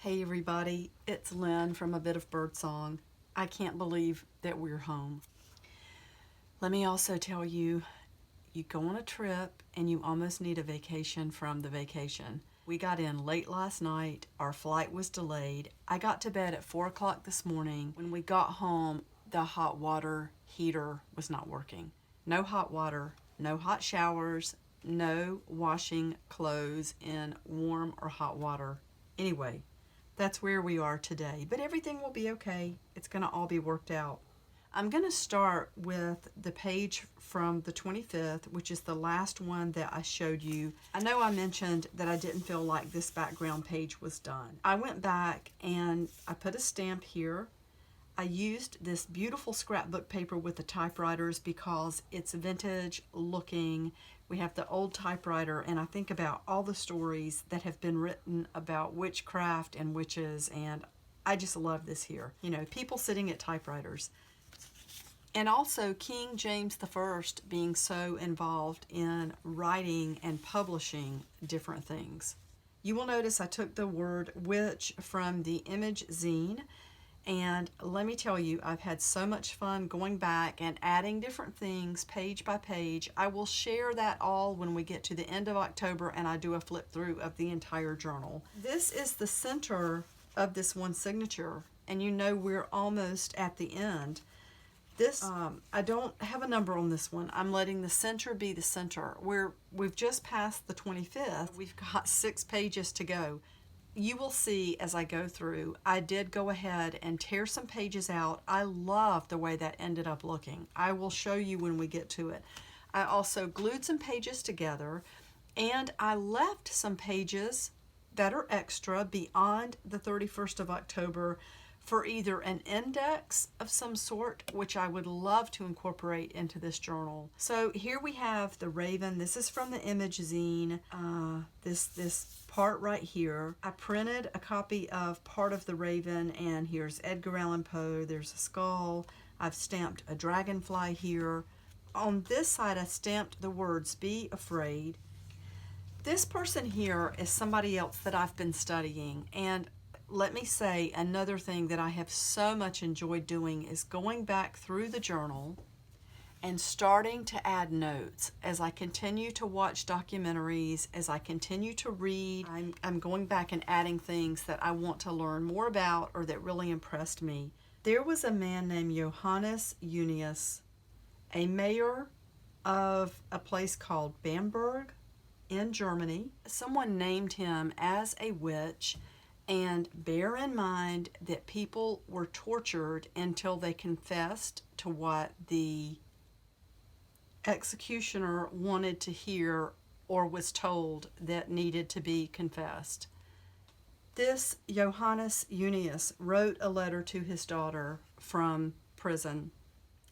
Hey everybody, it's Lynn from A Bit of Birdsong. I can't believe that we're home. Let me also tell you, you go on a trip and you almost need a vacation from the vacation. We got in late last night, our flight was delayed. I got to bed at 4 o'clock this morning. When we got home, the hot water heater was not working. No hot water, no hot showers, no washing clothes in warm or hot water. Anyway, that's where we are today, but everything will be okay. It's going to all be worked out. I'm going to start with the page from the 25th, which is the last one that I showed you. I know I mentioned that I didn't feel like this background page was done. I went back and I put a stamp here. I used this beautiful scrapbook paper with the typewriters because it's vintage looking. We have the old typewriter, and I think about all the stories that have been written about witchcraft and witches, and I just love this here. You know, people sitting at typewriters. And also King James I being so involved in writing and publishing different things. You will notice I took the word witch from the image zine. And let me tell you, I've had so much fun going back and adding different things page by page. I will share that all when we get to the end of October and I do a flip through of the entire journal. This is the center of this one signature, and you know we're almost at the end. This, I don't have a number on this one. I'm letting the center be the center. We've just passed the 25th. We've got 6 pages to go. You will see as I go through, I did go ahead and tear some pages out. I love the way that ended up looking. I will show you when we get to it. I also glued some pages together, and I left some pages that are extra beyond the 31st of October for either an index of some sort, which I would love to incorporate into this journal. So here we have the raven. This is from the image zine. This part right here. I printed a copy of part of the raven, and here's Edgar Allan Poe. There's a skull. I've stamped a dragonfly here. On this side, I stamped the words, "Be afraid." This person here is somebody else that I've been studying, and let me say another thing that I have so much enjoyed doing is going back through the journal and starting to add notes. As I continue to watch documentaries, as I continue to read, I'm going back and adding things that I want to learn more about or that really impressed me. There was a man named Johannes Junius, a mayor of a place called Bamberg in Germany. Someone named him as a witch. And bear in mind that people were tortured until they confessed to what the executioner wanted to hear or was told that needed to be confessed. This Johannes Junius wrote a letter to his daughter from prison.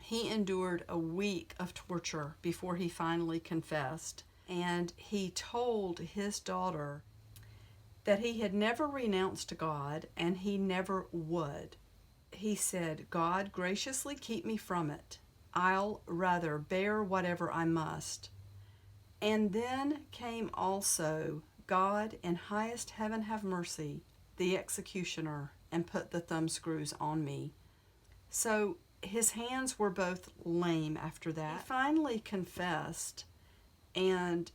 He endured a week of torture before he finally confessed, and he told his daughter that he had never renounced God and he never would. He said, "God, graciously keep me from it. I'll rather bear whatever I must." And then came also, "God, in highest heaven have mercy, the executioner, and put the thumbscrews on me." So his hands were both lame after that. He finally confessed, and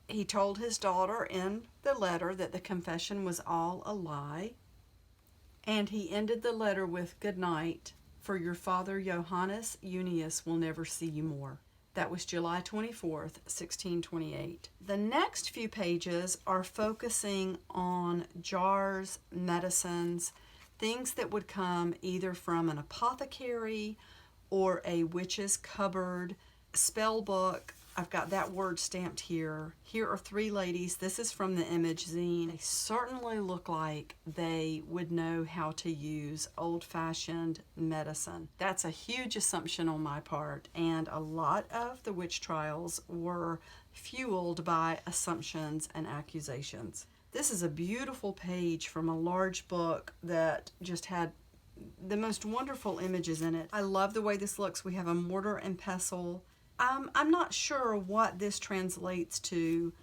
he told his daughter in the letter that the confession was all a lie. And he ended the letter with, "Good night, for your father Johannes Junius will never see you more." That was July 24th, 1628. The next few pages are focusing on jars, medicines, things that would come either from an apothecary or a witch's cupboard, spell book. I've got that word stamped here. Here are 3 ladies. This is from the image zine. They certainly look like they would know how to use old-fashioned medicine. That's a huge assumption on my part, and a lot of the witch trials were fueled by assumptions and accusations. This is a beautiful page from a large book that just had the most wonderful images in it. I love the way this looks. We have a mortar and pestle. I'm not sure what this translates to.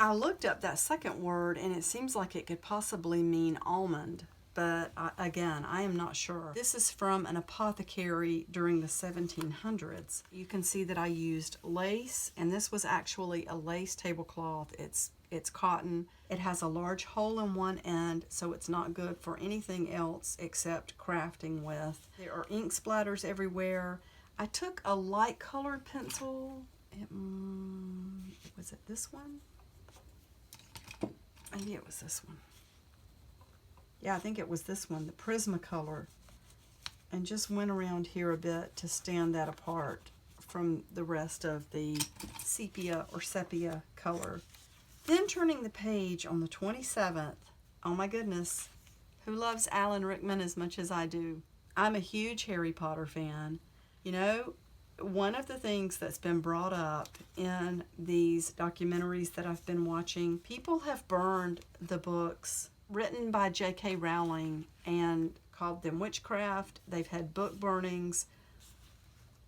I looked up that second word and it seems like it could possibly mean almond, but again, I am not sure. This is from an apothecary during the 1700s. You can see that I used lace, and this was actually a lace tablecloth. It's cotton. It has a large hole in one end, so it's not good for anything else except crafting with. There are ink splatters everywhere. I took a light colored pencil. Was it this one? Maybe it was this one. Yeah, I think it was this one, the Prismacolor, and just went around here a bit to stand that apart from the rest of the sepia color. Then turning the page on the 27th, oh my goodness, who loves Alan Rickman as much as I do? I'm a huge Harry Potter fan. You know, one of the things that's been brought up in these documentaries that I've been watching, people have burned the books written by J.K. Rowling and called them witchcraft. They've had book burnings.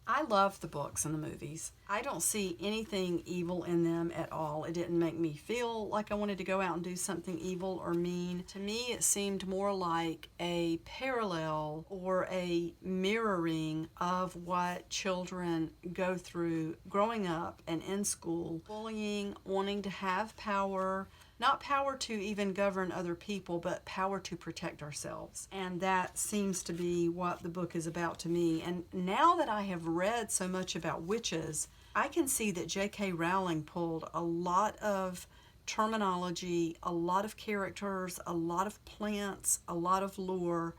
I love the books and the movies. I don't see anything evil in them at all. It didn't make me feel like I wanted to go out and do something evil or mean. To me, it seemed more like a parallel or a mirroring of what children go through growing up and in school. Bullying, wanting to have power, not power to even govern other people, but power to protect ourselves. And that seems to be what the book is about to me. And now that I have read so much about witches, I can see that J.K. Rowling pulled a lot of terminology, a lot of characters, a lot of plants, a lot of lore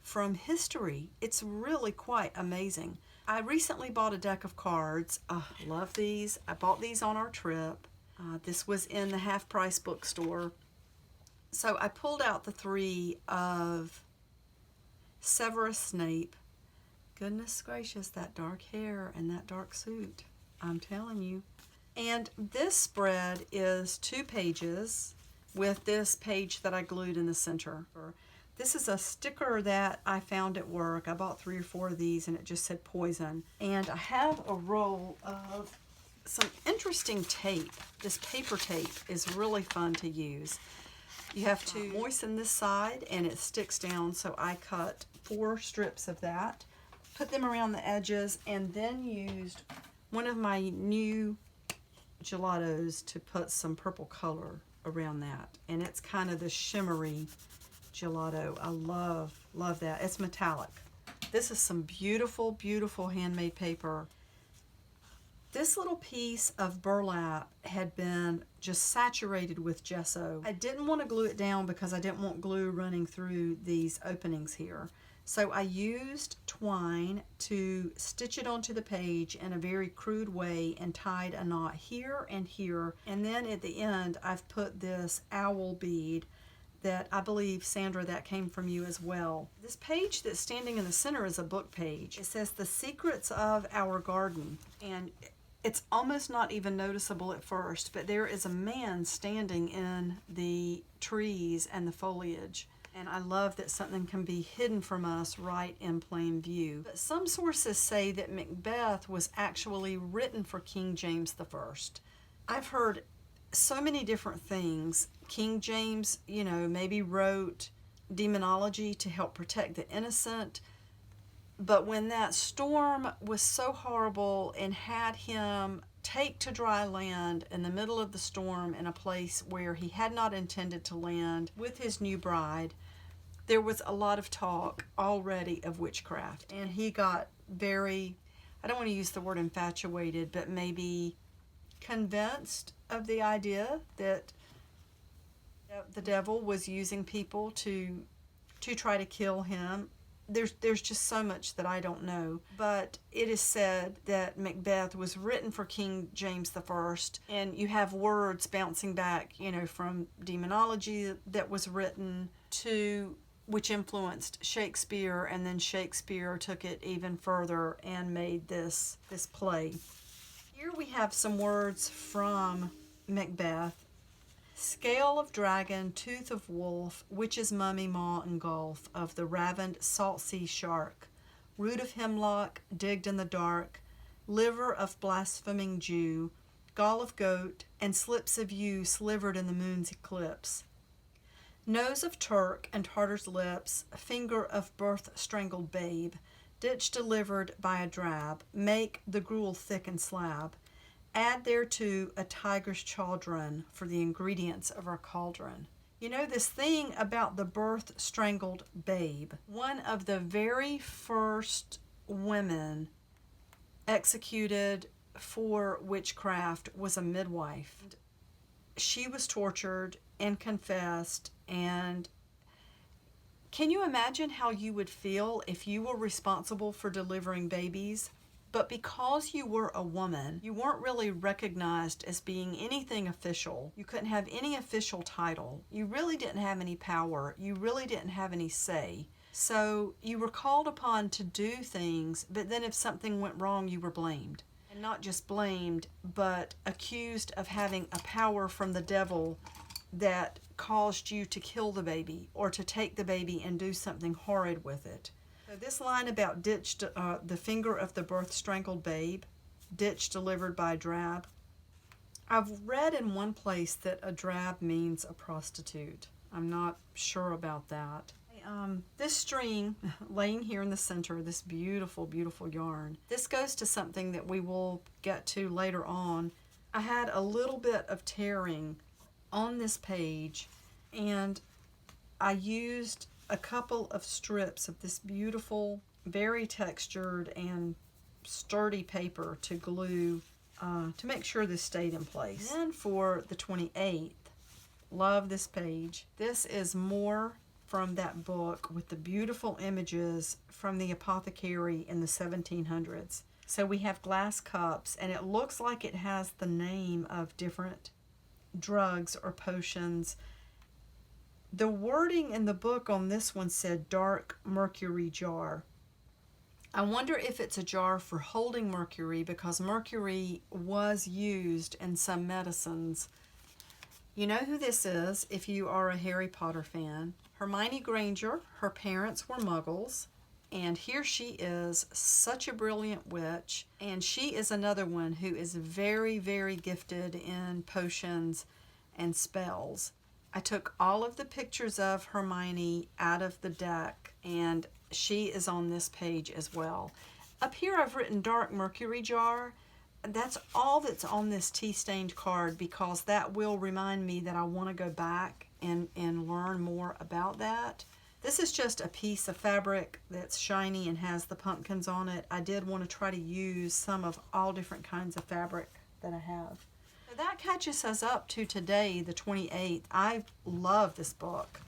from history. It's really quite amazing. I recently bought a deck of cards. Love these. I bought these on our trip. This was in the half-price bookstore. So I pulled out the 3 of Severus Snape. Goodness gracious, that dark hair and that dark suit. I'm telling you. And this spread is 2 pages with this page that I glued in the center. This is a sticker that I found at work. I bought 3 or 4 of these and it just said poison. And I have a roll of some interesting tape. This paper tape is really fun to use. You have to moisten this side and it sticks down, so I cut 4 strips of that, put them around the edges, and then used one of my new gelatos to put some purple color around that. And it's kind of the shimmery gelato. I love that. It's metallic. This is some beautiful, beautiful handmade paper. This little piece of burlap had been just saturated with gesso. I didn't want to glue it down because I didn't want glue running through these openings here. So I used twine to stitch it onto the page in a very crude way and tied a knot here and here. And then at the end, I've put this owl bead that I believe, Sandra, that came from you as well. This page that's standing in the center is a book page. It says The Secrets of Our Garden. And it's almost not even noticeable at first, but there is a man standing in the trees and the foliage. And I love that something can be hidden from us right in plain view. But some sources say that Macbeth was actually written for King James I. I've heard so many different things. King James, maybe wrote demonology to help protect the innocent. But when that storm was so horrible and had him take to dry land in the middle of the storm in a place where he had not intended to land with his new bride, there was a lot of talk already of witchcraft. And he got very, I don't want to use the word infatuated, but maybe convinced of the idea that the devil was using people to try to kill him. There's just so much that I don't know, but it is said that Macbeth was written for King James I, and you have words bouncing back, from demonology that was written to which influenced Shakespeare, and then Shakespeare took it even further and made this play. Here we have some words from Macbeth. Scale of dragon, tooth of wolf, witch's mummy maw and gulf of the ravened salt sea shark, root of hemlock digged in the dark, liver of blaspheming Jew, gall of goat, and slips of yew slivered in the moon's eclipse. Nose of Turk and Tartar's lips, finger of birth-strangled babe, ditch delivered by a drab, make the gruel thick and slab. Add thereto a tiger's chaldron for the ingredients of our cauldron. You know, this thing about the birth-strangled babe, one of the very first women executed for witchcraft was a midwife. She was tortured and confessed, and can you imagine how you would feel if you were responsible for delivering babies? But because you were a woman, you weren't really recognized as being anything official. You couldn't have any official title. You really didn't have any power. You really didn't have any say. So you were called upon to do things, but then if something went wrong, you were blamed. And not just blamed, but accused of having a power from the devil that caused you to kill the baby or to take the baby and do something horrid with it. So this line about ditch, the finger of the birth-strangled babe, ditch delivered by a drab. I've read in one place that a drab means a prostitute. I'm not sure about that. This string laying here in the center, this beautiful, beautiful yarn, this goes to something that we will get to later on. I had a little bit of tearing on this page, and I used a couple of strips of this beautiful, very textured and sturdy paper to glue to make sure this stayed in place. And then for the 28th, love this page. This is more from that book with the beautiful images from the apothecary in the 1700s. So we have glass cups, and it looks like it has the name of different drugs or potions. The wording in the book on this one said dark mercury jar. I wonder if it's a jar for holding mercury, because mercury was used in some medicines. You know who this is if you are a Harry Potter fan. Hermione Granger. Her parents were muggles, and here she is, such a brilliant witch, and she is another one who is very, very gifted in potions and spells. I took all of the pictures of Hermione out of the deck, and she is on this page as well. Up here I've written dark mercury jar. That's all that's on this tea-stained card, because that will remind me that I want to go back and learn more about that. This is just a piece of fabric that's shiny and has the pumpkins on it. I did want to try to use some of all different kinds of fabric that I have. So that catches us up to today, the 28th. I love this book.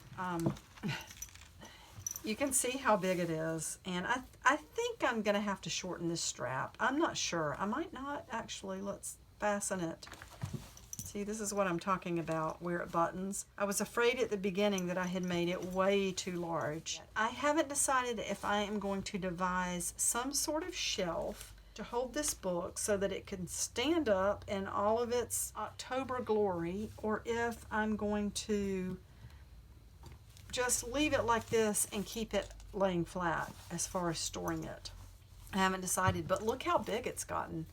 You can see how big it is, and I think I'm going to have to shorten this strap. I'm not sure. I might not, actually. Let's fasten it. See, this is what I'm talking about, where it buttons. I was afraid at the beginning that I had made it way too large. I haven't decided if I am going to devise some sort of shelf to hold this book so that it can stand up in all of its October glory, or if I'm going to just leave it like this and keep it laying flat as far as storing it. I haven't decided, but look how big it's gotten.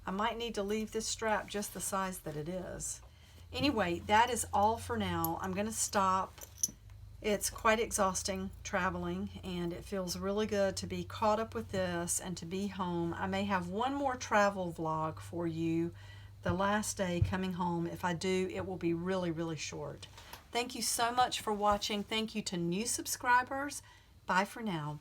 I might need to leave this strap just the size that it is. Anyway, that is all for now. I'm going to stop. It's quite exhausting traveling, and it feels really good to be caught up with this and to be home. I may have one more travel vlog for you the last day coming home. If I do, it will be really, really short. Thank you so much for watching. Thank you to new subscribers. Bye for now.